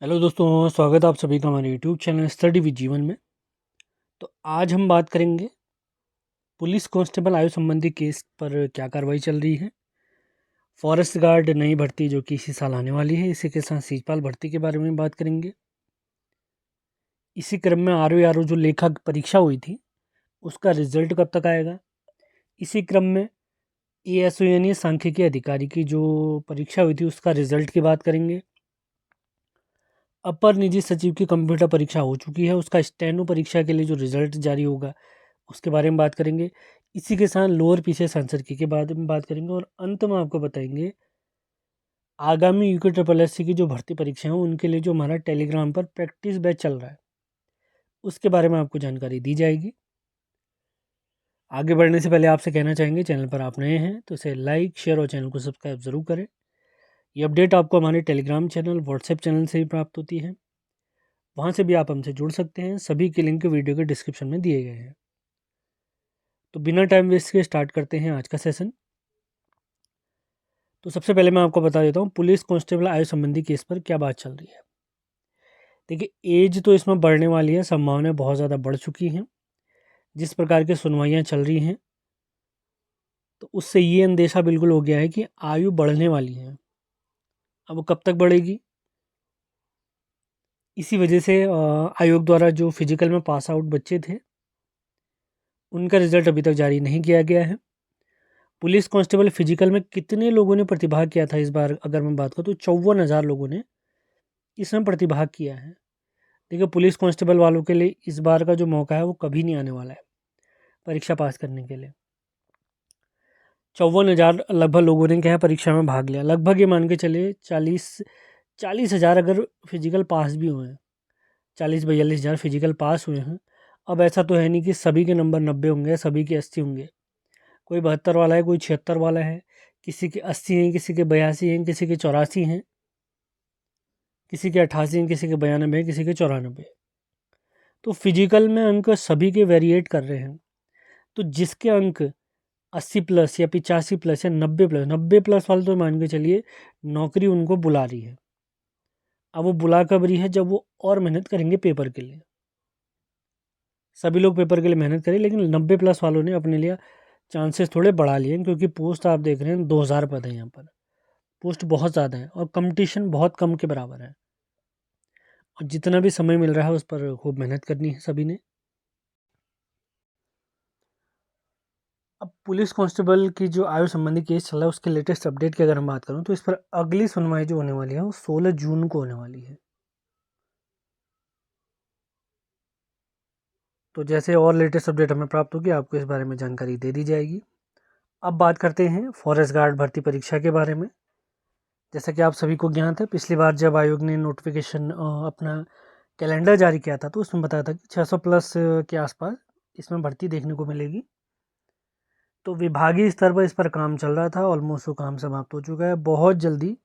Hello दोस्तों, स्वागत है आप सभी का हमारे यूट्यूब चैनल स्टडी विद जीवन में। तो आज हम बात करेंगे पुलिस कांस्टेबल आयु संबंधी केस पर क्या कार्रवाई चल रही है। फॉरेस्ट गार्ड नई भर्ती जो कि इसी साल आने वाली है, इसी के साथ सीजपाल भर्ती के बारे में बात करेंगे। इसी क्रम में आर ओ जो लेखा परीक्षा हुई थी उसका रिजल्ट कब तक आएगा। इसी क्रम में ASO यानी सांख्यिकी अधिकारी की जो परीक्षा हुई थी उसका रिजल्ट की बात करेंगे। अपर निजी सचिव की कंप्यूटर परीक्षा हो चुकी है, उसका स्टेनो परीक्षा के लिए जो रिजल्ट जारी होगा उसके बारे में बात करेंगे। इसी के साथ लोअर पीसीएस आंसर की के बारे में बात करेंगे और अंत में आपको बताएंगे आगामी UKSSC की जो भर्ती परीक्षा है उनके लिए जो हमारा टेलीग्राम पर प्रैक्टिस बैच चल रहा है उसके बारे में आपको जानकारी दी जाएगी। आगे बढ़ने से पहले आपसे कहना चाहेंगे, चैनल पर आप नए हैं तो इसे लाइक शेयर और चैनल को सब्सक्राइब ज़रूर करें। ये अपडेट आपको हमारे टेलीग्राम चैनल व्हाट्सएप चैनल से भी प्राप्त होती है, वहाँ से भी आप हमसे जुड़ सकते हैं। सभी के लिंक वीडियो के डिस्क्रिप्शन में दिए गए हैं। तो बिना टाइम वेस्ट के स्टार्ट करते हैं आज का सेशन। तो सबसे पहले मैं आपको बता देता हूँ पुलिस कांस्टेबल आयु संबंधी केस पर क्या बात चल रही है। देखिए, एज तो इसमें बढ़ने वाली है, संभावनाएं बहुत ज़्यादा बढ़ चुकी हैं। जिस प्रकार की सुनवाइयाँ चल रही हैं तो उससे ये अंदेशा बिल्कुल हो गया है कि आयु बढ़ने वाली है। अब वो कब तक बढ़ेगी, इसी वजह से आयोग द्वारा जो फिजिकल में पास आउट बच्चे थे उनका रिजल्ट अभी तक जारी नहीं किया गया है। पुलिस कांस्टेबल फिजिकल में कितने लोगों ने प्रतिभाग किया था इस बार अगर मैं बात करूँ तो 54,000 लोगों ने इसमें प्रतिभाग किया है। देखिए, पुलिस कांस्टेबल वालों के लिए इस बार का जो मौका है वो कभी नहीं आने वाला है परीक्षा पास करने के लिए। 54,000 लगभग लोगों ने क्या है परीक्षा में भाग लिया। लगभग ये मान के चलिए 40,000 अगर फिजिकल पास भी हुए हैं, 40-42,000 फिजिकल पास हुए हैं। अब ऐसा तो है नहीं कि सभी के नंबर 90 होंगे, सभी के 80 होंगे। कोई 72 वाला है, कोई 76 वाला है, किसी के 80 हैं, किसी के 82 हैं, किसी के 84 हैं, किसी के 88 हैं, किसी के 92 हैं, किसी के 94। तो फिजिकल में अंक सभी के वेरिएट कर रहे हैं। तो जिसके अंक 80 प्लस या 85 प्लस या 90 प्लस वाले तो मान के चलिए नौकरी उनको बुला रही है। अब वो बुला कब रही है, जब वो और मेहनत करेंगे पेपर के लिए। सभी लोग पेपर के लिए मेहनत करें, लेकिन 90 प्लस वालों ने अपने लिए चांसेस थोड़े बढ़ा लिए हैं, क्योंकि पोस्ट आप देख रहे हैं 2000 पद है यहाँ पर। पोस्ट बहुत ज़्यादा है और कंपटीशन बहुत कम के बराबर है, और जितना भी समय मिल रहा है उस पर खूब मेहनत करनी है सभी ने। अब पुलिस कांस्टेबल की जो आयु संबंधी केस चल रहा है उसके लेटेस्ट अपडेट की अगर हम बात करूं तो इस पर अगली सुनवाई जो होने वाली है वो 16 जून को होने वाली है। तो जैसे और लेटेस्ट अपडेट हमें प्राप्त होगी आपको इस बारे में जानकारी दे दी जाएगी। अब बात करते हैं फॉरेस्ट गार्ड भर्ती परीक्षा के बारे में। जैसा कि आप सभी को ज्ञात है, पिछली बार जब आयोग ने नोटिफिकेशन अपना कैलेंडर जारी किया था तो उसमें बताया था कि 600 प्लस के आसपास इसमें भर्ती देखने को मिलेगी। तो विभागीय स्तर पर इस पर काम चल रहा था, ऑलमोस्ट वो काम समाप्त हो चुका है। बहुत जल्दी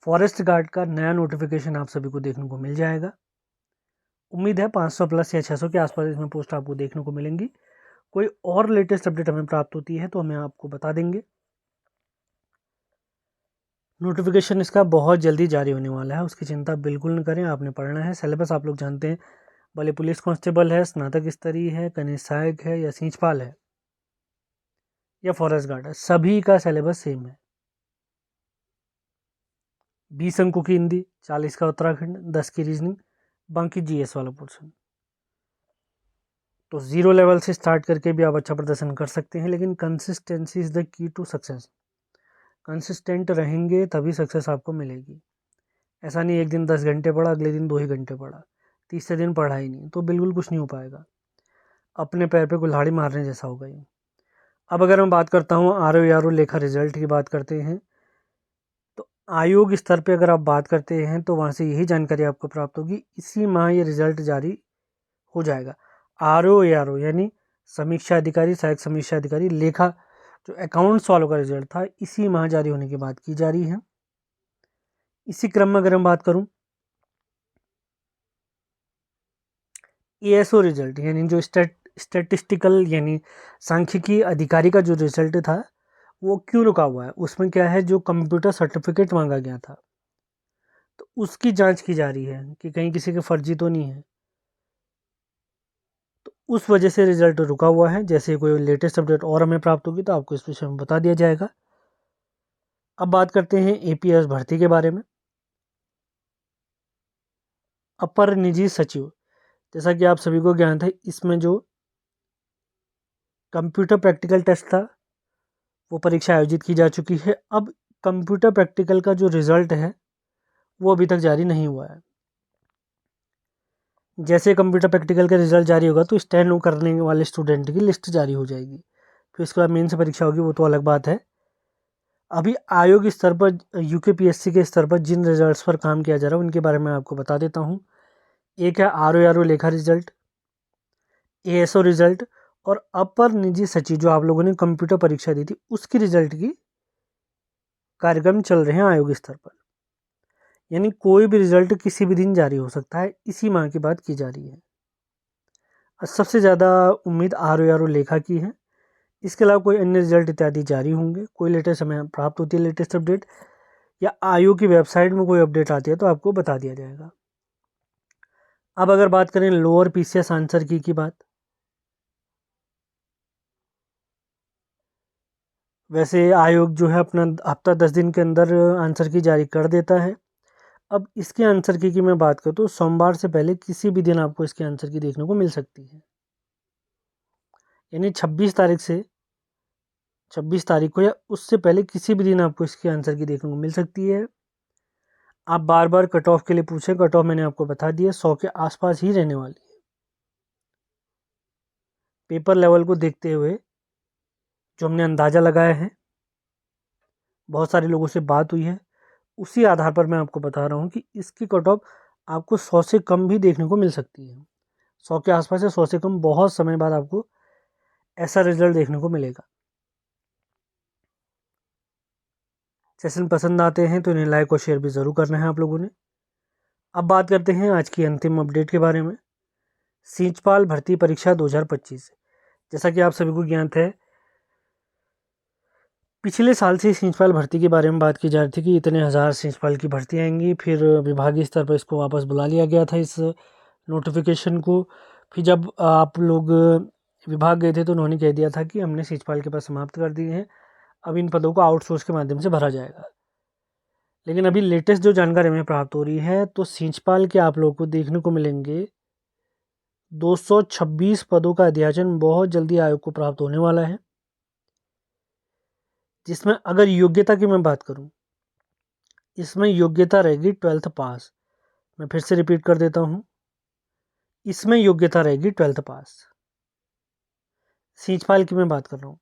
फॉरेस्ट गार्ड का नया नोटिफिकेशन आप सभी को देखने को मिल जाएगा। उम्मीद है 500 प्लस या 600 के आसपास इसमें पोस्ट आपको देखने को मिलेंगी। कोई और लेटेस्ट अपडेट हमें प्राप्त होती है तो हमें आपको बता देंगे। नोटिफिकेशन इसका बहुत जल्दी जारी होने वाला है, उसकी चिंता बिल्कुल न करें। आपने पढ़ना है सिलेबस, आप लोग जानते हैं, भले पुलिस कांस्टेबल है, स्नातक स्तरीय है, कनिष्ठ सहायक है या सींचपाल है या फॉरेस्ट गार्ड है, सभी का सिलेबस सेम है। 20 अंकों की हिंदी, 40 का उत्तराखंड, 10 की रीजनिंग, बाकी GS वाला पोर्शन। तो 0 लेवल से स्टार्ट करके भी आप अच्छा प्रदर्शन कर सकते हैं, लेकिन consistency is the key to success. Consistent रहेंगे तभी सक्सेस आपको मिलेगी। ऐसा नहीं एक दिन 10 घंटे पढ़ा, अगले दिन 2 ही घंटे पढ़ा, तीसरे दिन पढ़ा ही नहीं, तो बिल्कुल कुछ नहीं हो पाएगा। अपने पैर पे कुल्हाड़ी मारने जैसा होगा ये। अब अगर मैं बात करता हूँ RO लेखा रिजल्ट की बात करते हैं, तो आयोग स्तर पे अगर आप बात करते हैं तो वहाँ से यही जानकारी आपको प्राप्त होगी, इसी माह ये रिजल्ट जारी हो जाएगा। RO यानी समीक्षा अधिकारी, सहायक समीक्षा अधिकारी, लेखा जो अकाउंट्स वालों का रिजल्ट था इसी माह जारी होने की बात की जा रही है। इसी क्रम में अगर हम बात करूं ASO रिजल्ट यानी जो स्टैटिस्टिकल यानी सांख्यिकी अधिकारी का जो रिजल्ट था वो क्यों रुका हुआ है, उसमें क्या है, जो कंप्यूटर सर्टिफिकेट मांगा गया था तो उसकी जांच की जा रही है कि कहीं किसी के फर्जी तो नहीं है। तो उस वजह से रिजल्ट रुका हुआ है। जैसे कोई लेटेस्ट अपडेट और हमें प्राप्त होगी तो आपको इस विषय में बता दिया जाएगा। अब बात करते हैं एपीएस भर्ती के बारे में। अपर निजी सचिव, जैसा कि आप सभी को ज्ञात है, इसमें जो कंप्यूटर प्रैक्टिकल टेस्ट था वो परीक्षा आयोजित की जा चुकी है। अब कंप्यूटर प्रैक्टिकल का जो रिजल्ट है वो अभी तक जारी नहीं हुआ है। जैसे कंप्यूटर प्रैक्टिकल का रिजल्ट जारी होगा तो स्टैंड करने वाले स्टूडेंट की लिस्ट जारी हो जाएगी। फिर उसके बाद मेन से परीक्षा होगी, वो तो अलग बात है। अभी आयोग स्तर पर, यूकेपीएससी के स्तर पर जिन रिजल्ट्स पर काम किया जा रहा है उनके बारे में आपको बता देता हूँ। एक है आरओ लेखा रिजल्ट, एएसओ रिजल्ट, और अपर निजी सचिव जो आप लोगों ने कंप्यूटर परीक्षा दी थी उसकी रिजल्ट की कार्यक्रम चल रहे हैं आयोग स्तर पर। यानी कोई भी रिजल्ट किसी भी दिन जारी हो सकता है, इसी माह की बात की जा रही है। सबसे ज़्यादा उम्मीद आरओ लेखा की है। इसके अलावा कोई अन्य रिजल्ट इत्यादि जारी होंगे। कोई लेटेस्ट हमें प्राप्त होती है लेटेस्ट अपडेट, या आयोग की वेबसाइट में कोई अपडेट आती है तो आपको बता दिया जाएगा। अब अगर बात करें लोअर पीसीएस आंसर की बात, वैसे आयोग जो है अपना हफ्ता 10 दिन के अंदर आंसर की जारी कर देता है। अब इसके आंसर की मैं बात करूँ तो सोमवार से पहले किसी भी दिन आपको इसके आंसर की देखने को मिल सकती है। यानी 26 तारीख को या उससे पहले किसी भी दिन आपको इसके आंसर की देखने को मिल सकती है। आप बार बार कट ऑफ के लिए पूछें, कट ऑफ मैंने आपको बता दिया 100 के आसपास ही रहने वाली है। पेपर लेवल को देखते हुए जो हमने अंदाज़ा लगाया है, बहुत सारे लोगों से बात हुई है, उसी आधार पर मैं आपको बता रहा हूँ कि इसकी कट ऑफ आपको 100 से कम भी देखने को मिल सकती है। 100 के आसपास या 100 से कम बहुत समय बाद आपको ऐसा रिजल्ट देखने को मिलेगा। सेशन पसंद आते हैं तो इन्हें लाइक और शेयर भी ज़रूर करना है आप लोगों ने। अब बात करते हैं आज की अंतिम अपडेट के बारे में, सींचपाल भर्ती परीक्षा 2025। जैसा कि आप सभी को ज्ञात है, पिछले साल से सींचपाल भर्ती के बारे में बात की जा रही थी कि इतने हज़ार सींचपाल की भर्ती आएंगी। फिर विभागीय स्तर पर इसको वापस बुला लिया गया था, इस नोटिफिकेशन को। फिर जब आप लोग विभाग गए थे तो उन्होंने कह दिया था कि हमने सींचपाल के पास समाप्त कर दिए हैं, अब इन पदों को आउटसोर्स के माध्यम से भरा जाएगा। लेकिन अभी लेटेस्ट जो जानकारी हमें प्राप्त हो रही है तो सींचपाल के आप लोगों को देखने को मिलेंगे 226 पदों का अध्याचन बहुत जल्दी आयोग को प्राप्त होने वाला है। जिसमें अगर योग्यता की मैं बात करूं, इसमें योग्यता रहेगी 12th पास। मैं फिर से रिपीट कर देता हूं, इसमें योग्यता रहेगी 12th पास। सींचपाल की मैं बात कर रहा हूं।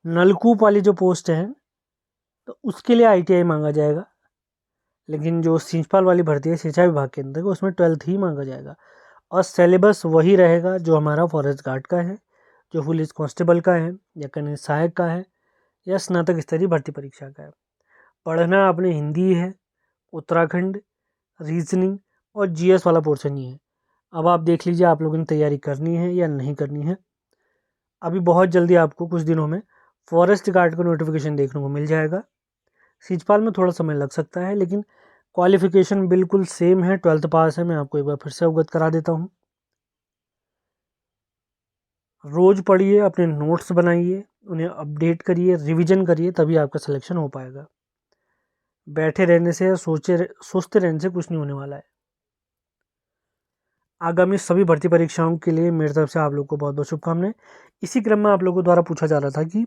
नलकूप वाली जो पोस्ट है तो उसके लिए आईटीआई मांगा जाएगा, लेकिन जो सींचपाल वाली भर्ती है सिंचाई विभाग के अंदर उसमें 12th ही मांगा जाएगा। और सिलेबस वही रहेगा जो हमारा फॉरेस्ट गार्ड का है, जो पुलिस कांस्टेबल का है, या कन्या सहायक का है, या स्नातक स्तरीय भर्ती परीक्षा का है। पढ़ना आपने हिंदी है, उत्तराखंड, रीजनिंग और जीएस वाला पोर्शन ही है। अब आप देख लीजिए आप लोगों ने तैयारी करनी है या नहीं करनी है। अभी बहुत जल्दी आपको कुछ दिनों में फॉरेस्ट गार्ड का नोटिफिकेशन देखने को मिल जाएगा। सींचपाल में थोड़ा समय लग सकता है, लेकिन क्वालिफिकेशन बिल्कुल सेम है, 12th पास है। मैं आपको एक बार फिर से अवगत करा देता हूँ। रोज़ पढ़िए, अपने नोट्स बनाइए, उन्हें अपडेट करिए, रिवीजन करिए, तभी आपका सिलेक्शन हो पाएगा। बैठे रहने से या सोचते रहने से कुछ नहीं होने वाला है। आगामी सभी भर्ती परीक्षाओं के लिए मेरी तरफ से आप लोग को बहुत बहुत शुभकामनाएं। इसी क्रम में आप लोगों द्वारा पूछा जा रहा था कि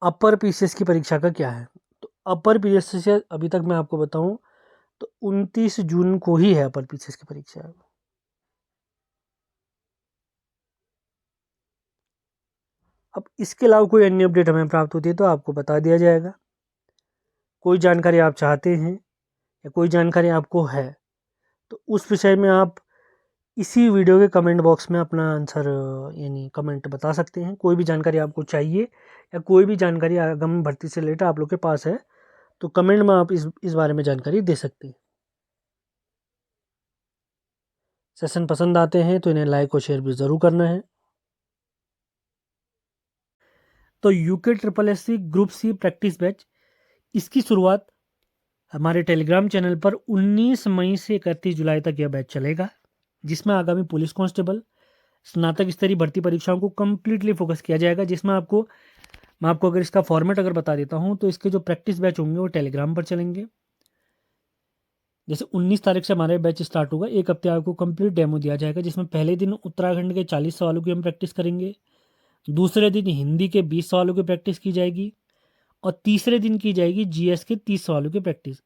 अपर पीसीएस की परीक्षा का क्या है। तो अपर पीसीएस से अभी तक मैं आपको बताऊं तो 29 जून को ही है अपर पीसीएस की परीक्षा। अब इसके अलावा कोई अन्य अपडेट हमें प्राप्त होती है तो आपको बता दिया जाएगा। कोई जानकारी आप चाहते हैं या कोई जानकारी आपको है तो उस विषय में आप इसी वीडियो के कमेंट बॉक्स में अपना आंसर यानी कमेंट बता सकते हैं। कोई भी जानकारी आपको चाहिए या कोई भी जानकारी आगामी भर्ती से रिलेटेड आप लोग के पास है तो कमेंट में आप इस बारे में जानकारी दे सकते हैं। सेशन पसंद आते हैं तो इन्हें लाइक और शेयर भी ज़रूर करना है। तो UK SSS group C practice batch, इसकी शुरुआत हमारे टेलीग्राम चैनल पर 19 मई से 31 जुलाई तक यह बैच चलेगा, जिसमें आगामी पुलिस कांस्टेबल, स्नातक स्तरीय भर्ती परीक्षाओं को कंप्लीटली फोकस किया जाएगा। जिसमें मैं आपको अगर इसका फॉर्मेट अगर बता देता हूँ, तो इसके जो प्रैक्टिस बैच होंगे वो टेलीग्राम पर चलेंगे। जैसे 19 तारीख से हमारा बैच स्टार्ट होगा, एक हफ्ते आपको कंप्लीट डेमो दिया जाएगा, जिसमें पहले दिन उत्तराखंड के 40 सवालों की हम प्रैक्टिस करेंगे, दूसरे दिन हिंदी के 20 सवालों की प्रैक्टिस की जाएगी, और तीसरे दिन की जाएगी जीएस के 30 सवालों की प्रैक्टिस।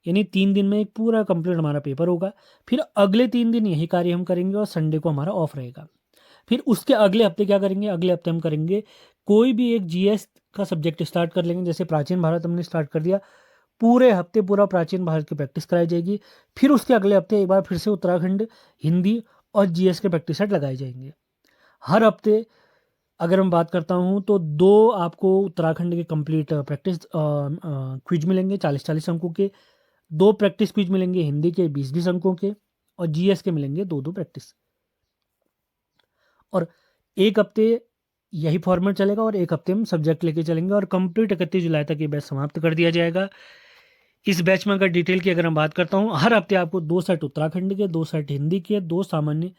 यानी 3 दिन में एक पूरा कंप्लीट हमारा पेपर होगा। फिर अगले 3 दिन यही कार्य हम करेंगे और संडे को हमारा ऑफ रहेगा। फिर उसके अगले हफ्ते क्या करेंगे, अगले हफ्ते हम करेंगे कोई भी एक जीएस का सब्जेक्ट स्टार्ट कर लेंगे। जैसे प्राचीन भारत हमने स्टार्ट कर दिया, पूरे हफ्ते पूरा प्राचीन भारत की प्रैक्टिस कराई जाएगी। फिर उसके अगले हफ्ते एक बार फिर से उत्तराखंड, हिंदी और जीएस के प्रैक्टिस सेट लगाए जाएंगे। हर हफ्ते अगर मैं बात करता हूँ तो 2 आपको उत्तराखंड के कंप्लीट प्रैक्टिस क्विज मिलेंगे 40-40 अंकों के, 2 प्रैक्टिस क्विज मिलेंगे हिंदी के 20-20 अंकों के, और जीएस के मिलेंगे 2-2 प्रैक्टिस। और एक हफ्ते यही फॉर्मेट चलेगा और एक हफ्ते हम सब्जेक्ट लेके चलेंगे, और कंप्लीट 31 जुलाई तक ये बैच समाप्त कर दिया जाएगा। इस बैच में अगर डिटेल की अगर मैं बात करता हूँ, हर हफ्ते आपको 2 सेट उत्तराखंड के, 2 सेट हिंदी के, 2 सामान्य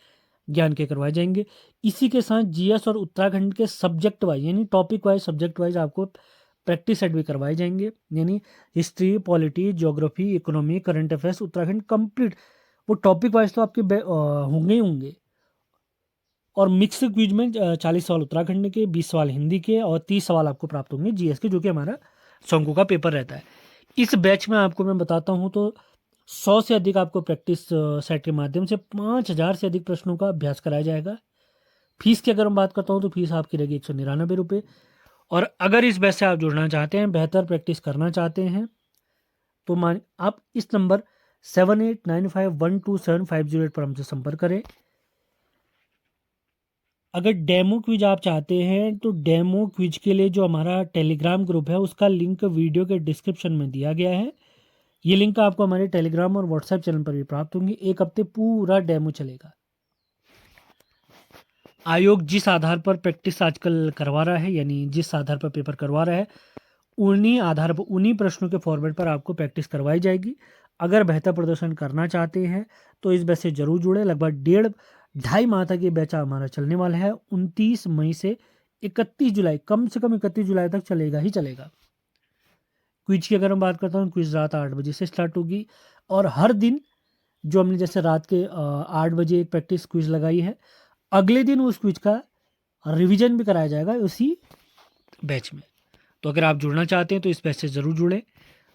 ज्ञान के करवाए जाएंगे। इसी के साथ जीएस और उत्तराखंड के सब्जेक्ट वाइज यानी टॉपिक वाइज, सब्जेक्ट वाइज आपको प्रैक्टिस सेट भी करवाए जाएंगे। यानी history, polity, geography, economy, current affairs Uttarakhand complete, वो टॉपिक वाइज तो आपके होंगे ही होंगे। और मिक्स क्विज में 40 सवाल उत्तराखंड के, 20 सवाल हिंदी के, और 30 सवाल आपको प्राप्त होंगे जीएस के, जो कि हमारा 100 अंकों का पेपर रहता है। इस बैच में आपको मैं बताता हूँ तो 100 से अधिक आपको प्रैक्टिस सेट के माध्यम से 5000 से अधिक प्रश्नों का अभ्यास कराया जाएगा। फीस की अगर मैं बात करता हूँ तो फीस आपकी रहेगी 199 रुपये। और अगर इस बैच से आप जुड़ना चाहते हैं, बेहतर प्रैक्टिस करना चाहते हैं, तो आप इस नंबर 7895127508 पर हमसे संपर्क करें। अगर डेमो क्विज आप चाहते हैं तो डेमो क्विज के लिए जो हमारा टेलीग्राम ग्रुप है उसका लिंक वीडियो के डिस्क्रिप्शन में दिया गया है। ये लिंक आपको हमारे टेलीग्राम और व्हाट्सएप चैनल पर भी प्राप्त होंगी। एक हफ्ते पूरा डेमो चलेगा। आयोग जिस आधार पर प्रैक्टिस आजकल करवा रहा है, यानी जिस आधार पर पेपर करवा रहा है, उन्हीं आधार पर, उन्हीं प्रश्नों के फॉर्मेट पर आपको प्रैक्टिस करवाई जाएगी। अगर बेहतर प्रदर्शन करना चाहते हैं तो इस बैच से जरूर जुड़े। लगभग 1.5 माह तक ये बैच हमारा चलने वाला है। 29 मई से 31 जुलाई, कम से कम 31 जुलाई तक चलेगा ही चलेगा। क्विज की अगर मैं बात करता हूँ, क्विज रात 8 बजे से स्टार्ट होगी, और हर दिन जो हमने जैसे रात के 8 बजे एक प्रैक्टिस क्विज लगाई है, अगले दिन उस क्विज का रिवीजन भी कराया जाएगा उसी बैच में। तो अगर आप जुड़ना चाहते हैं तो इस बैच से ज़रूर जुड़ें।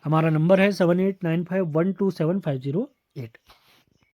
हमारा नंबर है 7895127508।